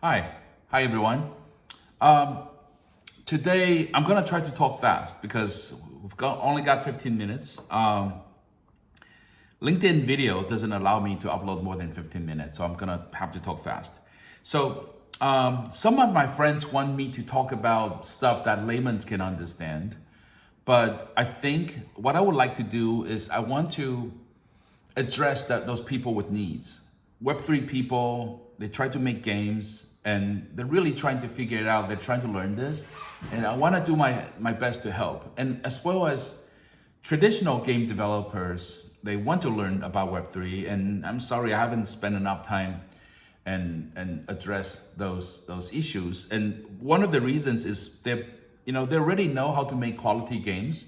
Hi everyone. Um, Today I'm gonna try to talk fast because only got 15 minutes. LinkedIn video doesn't allow me to upload more than 15 minutes, so I'm gonna have to talk fast. Some of my friends want me to talk about stuff that laymen can understand, but I think what I would like to do is I want to address those people with needs. Web3 people, they try to make games and they're really trying to figure it out. They're trying to learn this. And I want to do my best to help. And as well as traditional game developers, they want to learn about Web3. And I'm sorry, I haven't spent enough time and address those issues. And one of the reasons is they already know how to make quality games.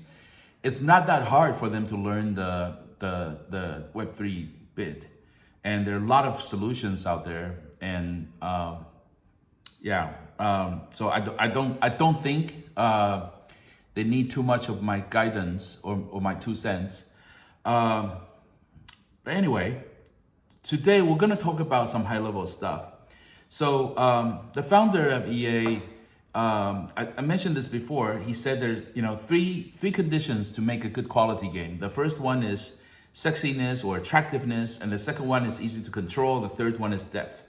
It's not that hard for them to learn the Web3 bit, and there are a lot of solutions out there. And so I don't think they need too much of my guidance or my 2 cents. But anyway, today we're gonna talk about some high level stuff. So the founder of EA, I mentioned this before. He said there's three conditions to make a good quality game. The first one is sexiness or attractiveness, and the second one is easy to control. The third one is depth.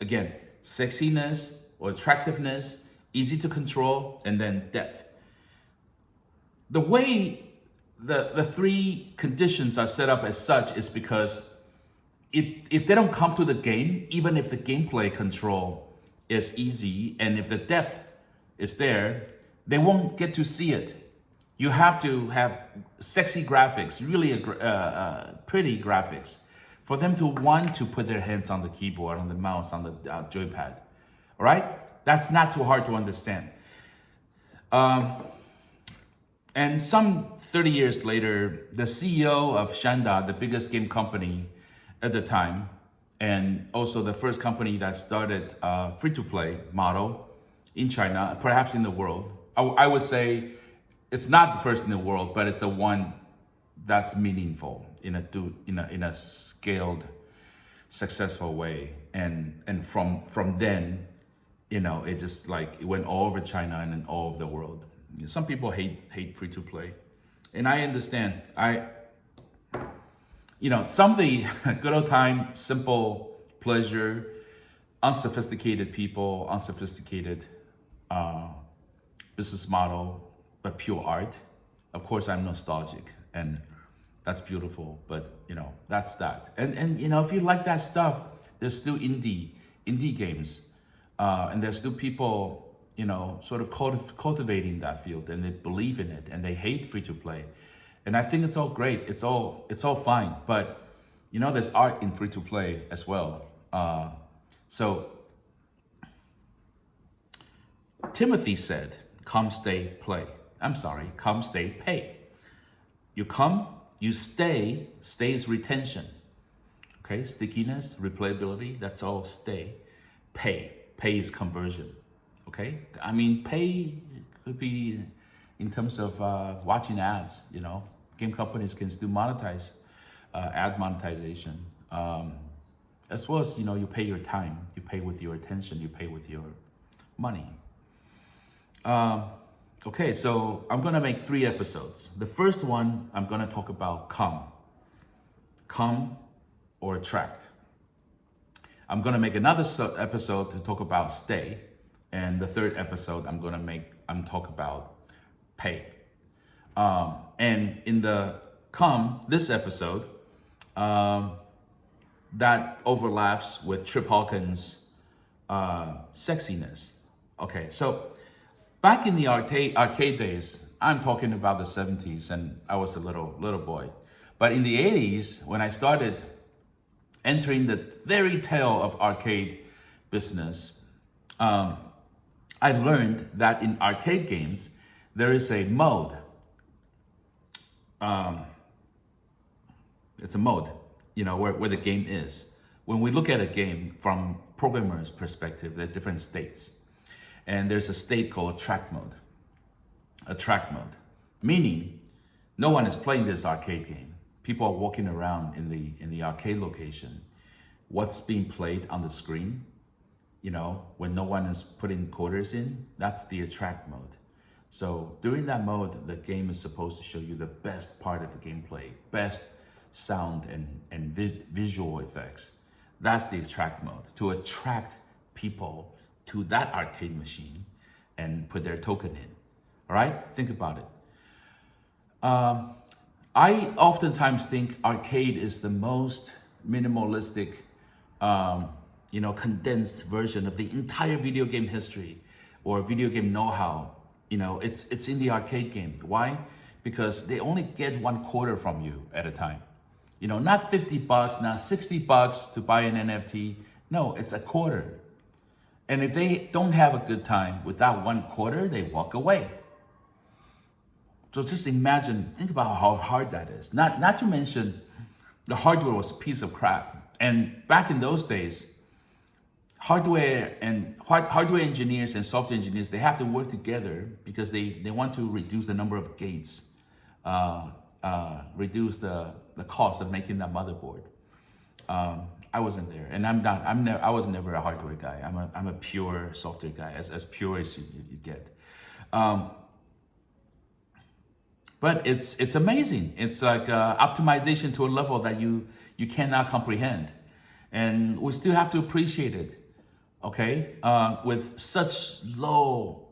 Again, sexiness or attractiveness, easy to control, and then depth. The way the three conditions are set up as such is because if they don't come to the game, even if the gameplay control is easy and if the depth is there, they won't get to see it. You have to have sexy graphics, really pretty graphics, for them to want to put their hands on the keyboard, on the mouse, on the joypad. All right? That's not too hard to understand. And some 30 years later, the CEO of Shanda, the biggest game company at the time, and also the first company that started free-to-play model in China, perhaps in the world. I would say it's not the first in the world, but it's the one that's meaningful in a scaled, successful way. And from then, it just it went all over China and then all over the world. Some people hate free to play, and I understand. Some of the good old time, simple pleasure, unsophisticated people, unsophisticated business model, but pure art. Of course, I'm nostalgic, and that's beautiful. But that's that. And if you like that stuff, there's still indie games, and there's still people sort of cultivating that field, and they believe in it, and they hate free to play. And I think it's all great. It's all fine. But there's art in free to play as well. So Timothy said, "Come, stay, play." I'm sorry, come, stay, pay. You come, you stay. Stay is retention. Okay, stickiness, replayability. That's all. Stay. Pay is conversion. Okay, I mean, pay could be in terms of watching ads. Game companies can still monetize ad monetization, as well as you pay your time, you pay with your attention, you pay with your money. Okay, so I'm gonna make 3 episodes. The first one, I'm gonna talk about come or attract. I'm gonna make another episode to talk about stay. And the third episode, I'm talk about pay. And in the this episode, that overlaps with Trip Hawkins' sexiness. Okay, so back in the arcade days, I'm talking about the 70s, and I was a little boy. But in the 80s, when I started entering the very tail of arcade business, I learned that in arcade games, there is a mode. It's a mode, where the game is. When we look at a game from programmers' perspective, there are different states. And there's a state called attract mode. Attract mode, meaning no one is playing this arcade game. People are walking around in the arcade location. What's being played on the screen when no one is putting quarters in, that's the attract mode. So during that mode, the game is supposed to show you the best part of the gameplay, best sound and visual effects. That's the attract mode, to attract people to that arcade machine and put their token in. All right, think about it. I oftentimes think arcade is the most minimalistic, condensed version of the entire video game history or video game know-how. It's in the arcade game. Why? Because they only get 1/4 from you at a time. Not $50, not $60 to buy an NFT. No, it's 1/4. And if they don't have a good time with that 1/4, they walk away. So just imagine, think about how hard that is. Not to mention, the hardware was a piece of crap. And back in those days, hardware engineers and software engineers, they have to work together because they want to reduce the number of gates, reduce the cost of making that motherboard. I wasn't there, and I was never a hardware guy. I'm a pure software guy, as pure as you get. But it's amazing. It's like optimization to a level that you cannot comprehend, and we still have to appreciate it. Okay, with such low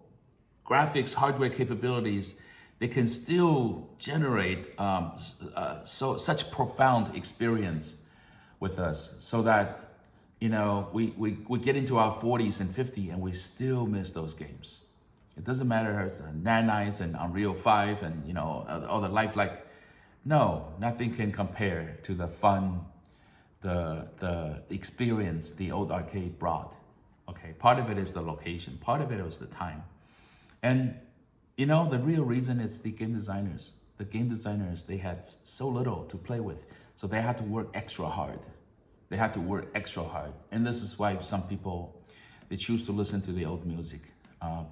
graphics hardware capabilities, they can still generate such profound experience with us, so that we get into our 40s and 50s and we still miss those games. It doesn't matter if it's Nanites and Unreal 5 and all the lifelike. No, nothing can compare to the fun, the experience the old arcade brought. Okay, part of it is the location, part of it was the time. And the real reason is the game designers. The game designers, they had so little to play with, so they had to work extra hard. And this is why some people, they choose to listen to the old music,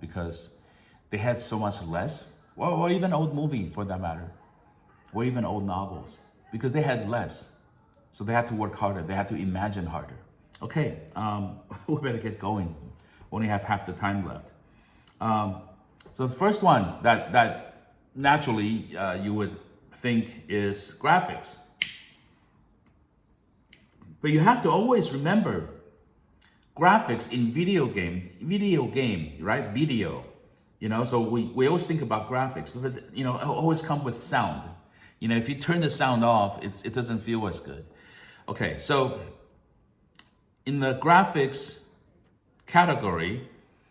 because they had so much less, or even old movie for that matter, or even old novels, because they had less. So they had to work harder, they had to imagine harder. Okay, we better get going. We only have half the time left. So the first one that naturally you would think is graphics. But you have to always remember, graphics in video game, right? Video, so we always think about graphics, but always come with sound. If you turn the sound off, it doesn't feel as good. Okay, so in the graphics category,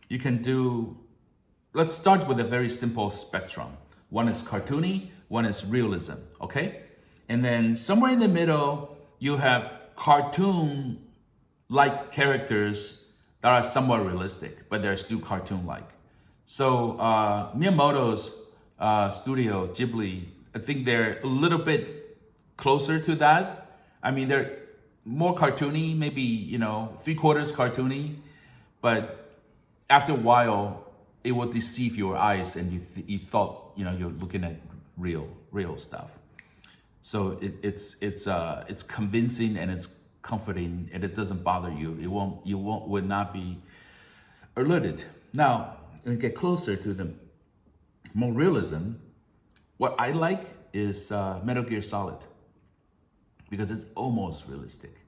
you can let's start with a very simple spectrum. One is cartoony, one is realism, okay? And then somewhere in the middle, you have cartoon-like characters that are somewhat realistic, but they're still cartoon-like. So Miyamoto's studio, Ghibli, I think they're a little bit closer to that. I mean, they're more cartoony, maybe, 3/4 cartoony, but after a while, it will deceive your eyes and you thought, you're looking at real stuff. So it's convincing and it's comforting and it doesn't bother you. Would not be alerted. Now, when you get closer to the more realism, what I like is Metal Gear Solid, because it's almost realistic,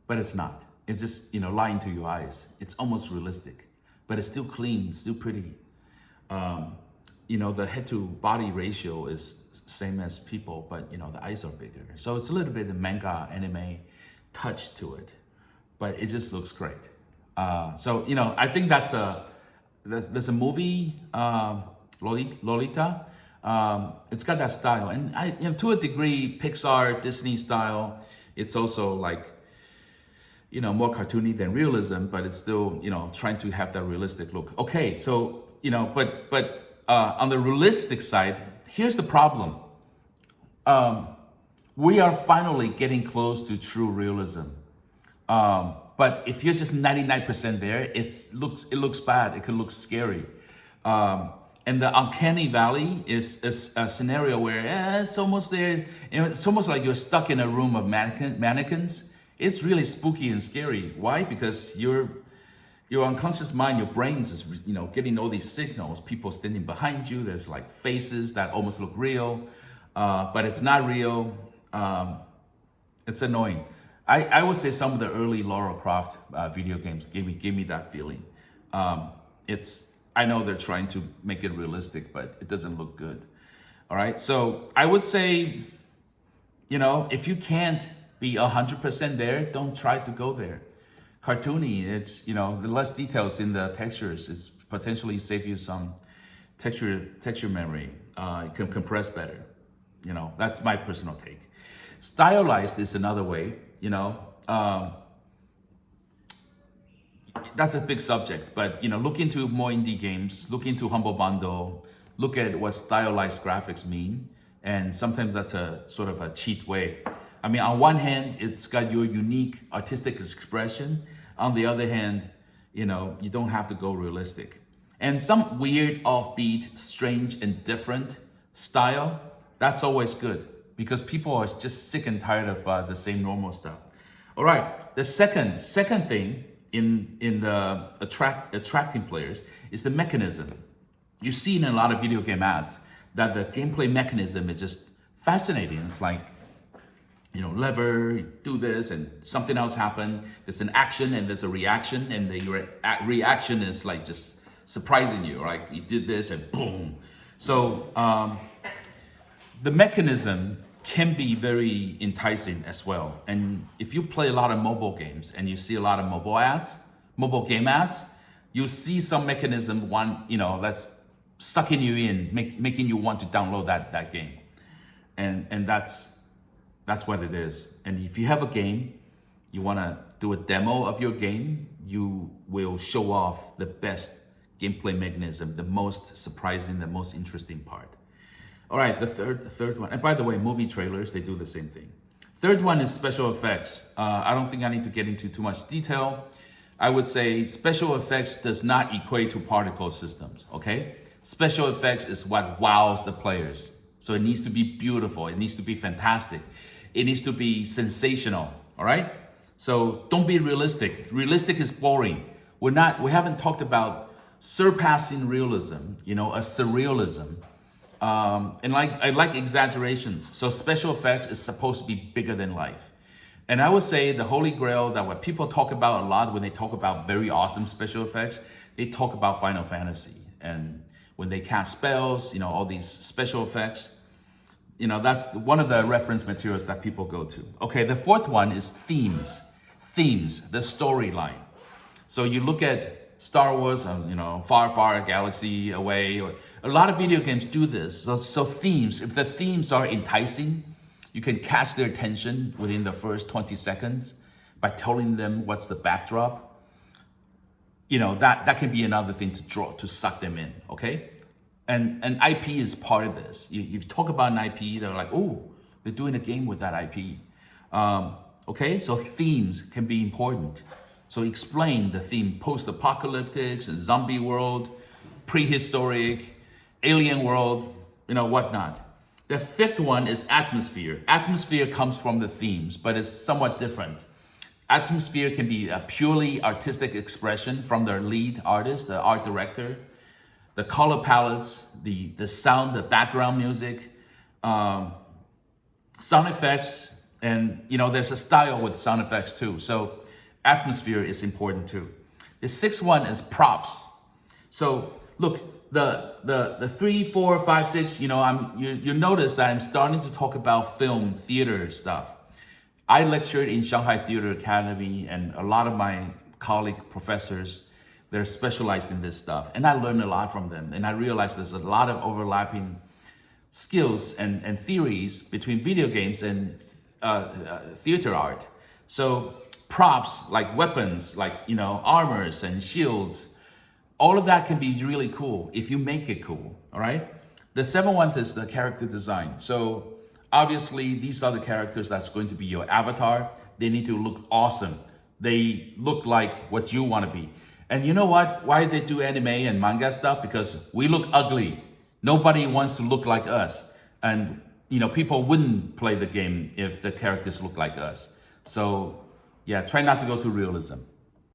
but it's not. It's just lying to your eyes. It's almost realistic, but it's still clean, still pretty. The head to body ratio is same as people, but the eyes are bigger. So it's a little bit of manga anime touch to it, but it just looks great. So I think there's a movie, Lolita. It's got that style, and to a degree, Pixar, Disney style. It's also like more cartoony than realism, but it's still trying to have that realistic look. Okay, so but on the realistic side, here's the problem. We are finally getting close to true realism. But if you're just 99% there, it looks bad. It could look scary. And the uncanny valley is a scenario where it's almost there. It's almost like you're stuck in a room of mannequins. It's really spooky and scary. Why? Because you're your unconscious mind, your brains is, getting all these signals, people standing behind you, there's like faces that almost look real, but it's not real. It's annoying. I would say some of the early Lara Croft video games gave me that feeling. I know they're trying to make it realistic, but it doesn't look good. All right, so I would say, if you can't be 100% there, don't try to go there. Cartoony, it's, the less details in the textures is potentially save you some texture memory. It can compress better. That's my personal take. Stylized is another way, that's a big subject, but look into more indie games, look into Humble Bundle, look at what stylized graphics mean, and sometimes that's a sort of a cheat way. I mean, on one hand, it's got your unique artistic expression. On the other hand, you don't have to go realistic. And some weird, offbeat, strange, and different style, that's always good because people are just sick and tired of the same normal stuff. All right, the second thing in the attracting players is the mechanism. You see in a lot of video game ads that the gameplay mechanism is just fascinating. It's like, lever, you do this, and something else happen. There's an action and there's a reaction, and the reaction is like just surprising you, right? You did this and boom. So the mechanism can be very enticing as well. And if you play a lot of mobile games and you see a lot of mobile game ads, you see some mechanism that's sucking you in, making you want to download that game. And that's what it is. And if you have a game, you want to do a demo of your game, you will show off the best gameplay mechanism, the most surprising, the most interesting part. All right, the third one. And by the way, movie trailers, they do the same thing. Third one is special effects. I don't think I need to get into too much detail. I would say special effects does not equate to particle systems, okay? Special effects is what wows the players. So it needs to be beautiful. It needs to be fantastic. It needs to be sensational, all right? So don't be realistic. Realistic is boring. We haven't talked about surpassing realism, a surrealism. And I like exaggerations. So special effects is supposed to be bigger than life. And I would say the holy grail that what people talk about a lot when they talk about very awesome special effects, they talk about Final Fantasy. And when they cast spells, all these special effects, that's one of the reference materials that people go to. Okay, the fourth one is themes. Themes, the storyline. So you look at Star Wars, far, far galaxy away, or a lot of video games do this. So themes, if the themes are enticing, you can catch their attention within the first 20 seconds by telling them what's the backdrop. That can be another thing to suck them in, okay? And IP is part of this. You talk about an IP, they're like, oh, they're doing a game with that IP. Okay, so themes can be important. So explain the theme, post-apocalyptic, zombie world, prehistoric, alien world, whatnot. The fifth one is atmosphere. Atmosphere comes from the themes, but it's somewhat different. Atmosphere can be a purely artistic expression from their lead artist, the art director, the color palettes, the sound, the background music, sound effects, and there's a style with sound effects too. So atmosphere is important too. The sixth one is props. So look, the 3, 4, 5, 6. You notice that I'm starting to talk about film, theater stuff. I lectured in Shanghai Theater Academy, and a lot of my colleague professors, they're specialized in this stuff, and I learned a lot from them. And I realized there's a lot of overlapping skills and theories between video games and theater art. So props like weapons, like armors and shields, all of that can be really cool if you make it cool. All right. The seventh one is the character design. So obviously these are the characters that's going to be your avatar. They need to look awesome. They look like what you want to be. And you know what? Why they do anime and manga stuff? Because we look ugly. Nobody wants to look like us. And people wouldn't play the game if the characters look like us. So yeah, try not to go to realism.